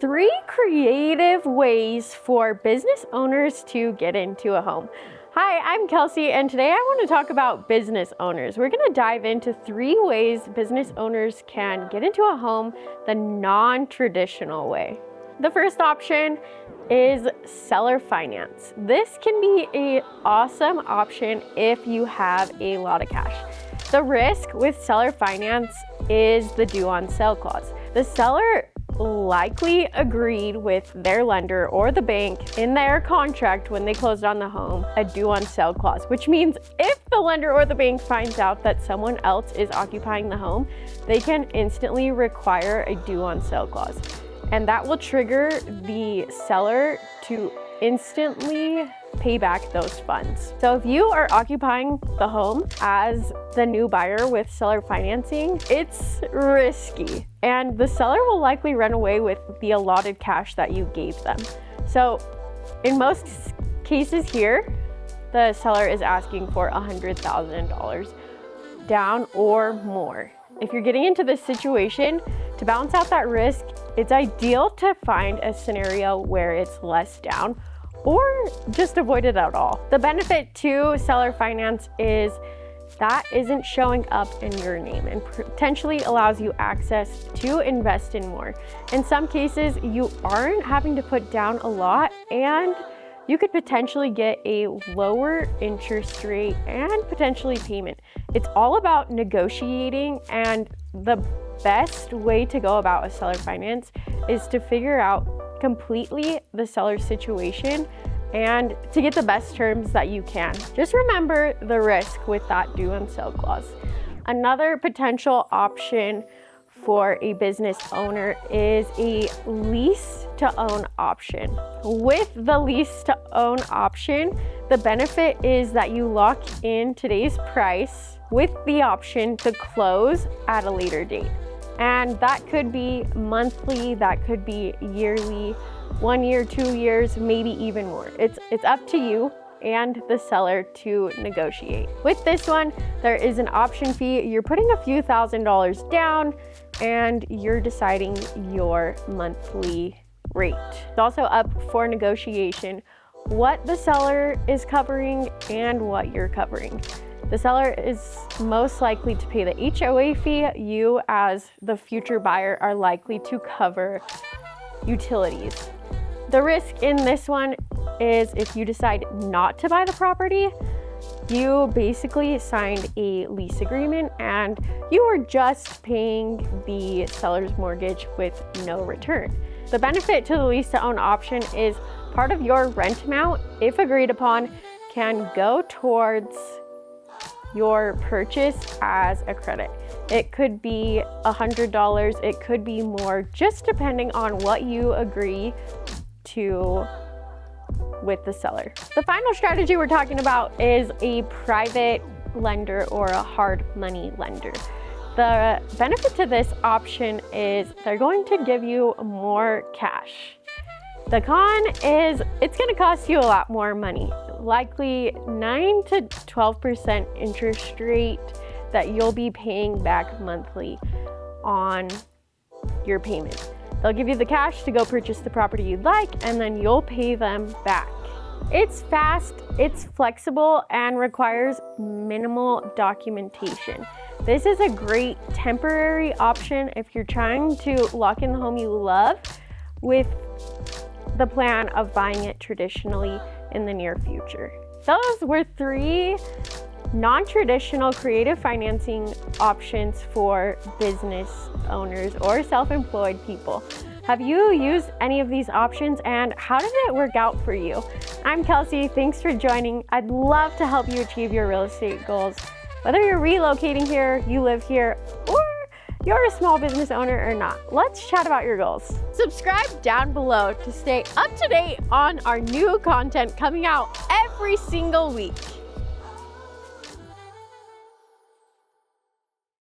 3 creative ways for business owners to get into a home. Hi, I'm Kelsey, and today I want to talk about business owners. We're going to dive into 3 ways business owners can get into a home the non-traditional way. The first option is seller finance. This can be an awesome option if you have a lot of cash. The risk with seller finance is the due on sale clause. The seller likely agreed with their lender or the bank in their contract when they closed on the home a due on sale clause, which means if the lender or the bank finds out that someone else is occupying the home, they can instantly require a due on sale clause. And that will trigger the seller to instantly pay back those funds. So if you are occupying the home as the new buyer with seller financing, it's risky, and the seller will likely run away with the allotted cash that you gave them. So in most cases here, the seller is asking for $100,000 down or more. If you're getting into this situation, to balance out that risk, it's ideal to find a scenario where it's less down or just avoid it at all. The benefit to seller finance is that isn't showing up in your name and potentially allows you access to invest in more. In some cases, you aren't having to put down a lot, and you could potentially get a lower interest rate and potentially payment. It's all about negotiating, and the best way to go about a seller finance is to figure out completely the seller's situation and to get the best terms that you can. Just remember the risk with that due on sale clause. Another potential option for a business owner is a lease-to-own option. With the lease-to-own option, the benefit is that you lock in today's price with the option to close at a later date. And that could be monthly, that could be yearly, 1 year, 2 years, maybe even more. It's up to you and the seller to negotiate. With this one, there is an option fee. You're putting a few $1,000s down and you're deciding your monthly rate. It's also up for negotiation what the seller is covering and what you're covering. The seller is most likely to pay the HOA fee. You, as the future buyer, are likely to cover utilities. The risk in this one is if you decide not to buy the property, you basically signed a lease agreement and you are just paying the seller's mortgage with no return. The benefit to the lease-to-own option is part of your rent amount, if agreed upon, can go towards your purchase as a credit. It could be $100, it could be more, just depending on what you agree to with the seller. The final strategy we're talking about is a private lender or a hard money lender. The benefit to this option is they're going to give you more cash. The con is it's going to cost you a lot more money, likely 9 to 12% interest rate that you'll be paying back monthly on your payment. They'll give you the cash to go purchase the property you'd like, and then you'll pay them back. It's fast, it's flexible, and requires minimal documentation. This is a great temporary option if you're trying to lock in the home you love with the plan of buying it traditionally in the near future. Those were 3 non-traditional creative financing options for business owners or self-employed people. Have you used any of these options, and how did it work out for you? I'm Kelsey, thanks for joining. I'd love to help you achieve your real estate goals. Whether you're relocating here, you live here, or you're a small business owner or not, let's chat about your goals. Subscribe down below to stay up to date on our new content coming out every single week.